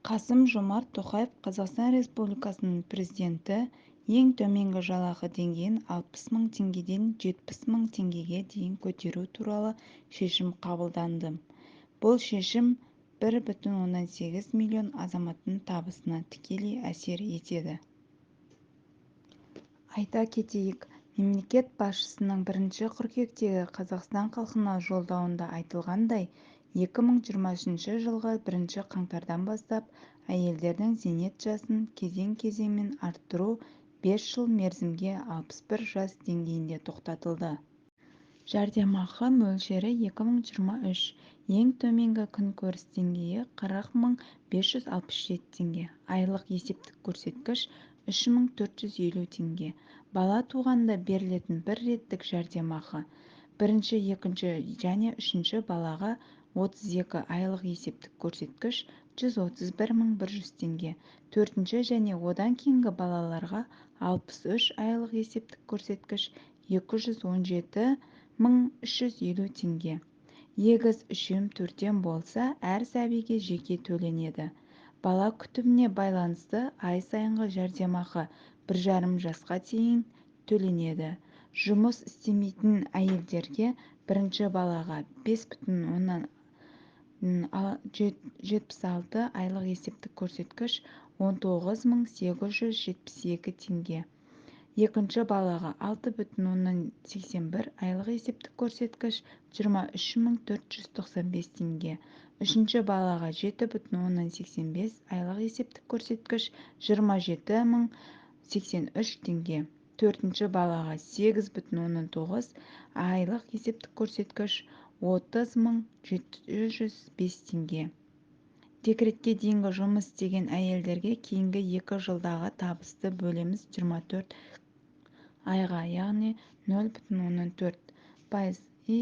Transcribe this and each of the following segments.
Қасым-Жомарт Тоқаев Қазақстан Республикасының президенті ең төменгі жалақы деңгейін 60 мың теңгеден 70 мың теңгеге дейін көтеру туралы шешім қабылданды. Бұл шешім 1,8 миллион азаматтың табысына тікелей әсер етеді. Айта кетейік, мемлекет басшысының 1 қыркүйектегі Қазақстан халқына жолдауында айтылғандай, 2023 жылғы 1 қаңтардан бастап әйелдердің зейнет жасын кезең-кезеңмен арттыру 5 жыл мерзімге 61 жас деңгейінде тоқтатылды. Жәрдемақы мөлшері 2023 ең төменгі күнкөріс деңгейі 40 567 теңге, айлық есептік көрсеткіш 3450 теңге. Бала туғанда берілетін бір реттік жәрдемақы бірінші, екінші және үшінші балаға 32 айлық есептік көрсеткіш 131 100 теңге. Төртінші және одан кейінгі балаларға 63 айлық есептік көрсеткіш 217 350 теңге. Егіз үшем төртем болса, әр сәбиге жеке төленеді. Бала күтіміне байланысты ай сайынғы жәрдемақы 1,5 жасқа дейін төленеді. Жұмыс істемейтін әйелдерге бірінші балаға 5,76 айлық есептік көрсеткіш 19 872 теңге. Екінші балаға 6,81 айлық есептік көрсеткіш 23 495 теңге. Үшінші балаға 7,85 айлық есептік көрсеткіш 27 083 теңге. Төртінші балаға 8,9 айлық есептік көрсеткіш 30 705 теңге. Декретке дейінгі жұмыс істеген әйелдерге кейінгі 2 жылдағы табысты бөлеміз 24 айға, яғни 0,04% и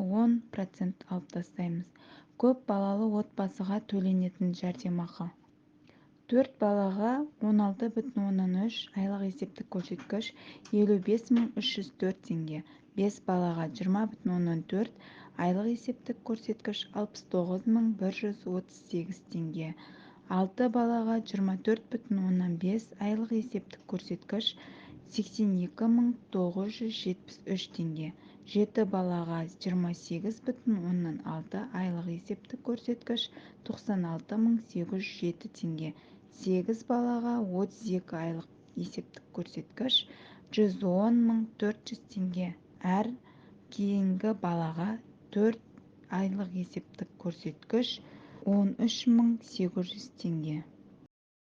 10% алып тастаймыз. Көп балалы отбасыға төленетін жәрдемақы. 4 балаға 16,3 айлық есептік көрсеткіш 55 304 теңге. 5 балаға 20,4 айлық есептік көрсеткіш 69 138 теңге. 6 балаға 24,5 айлық есептік көрсеткіш 82 973 теңге. 7 балаға 28,6 айлық есептік көрсеткіш 96 807 теңге. 8 балаға 32 айлық есептік көрсеткіш 110 400 теңге. Әр кейінгі балаға 4 айлық есептік көрсеткіш 13 800 теңге.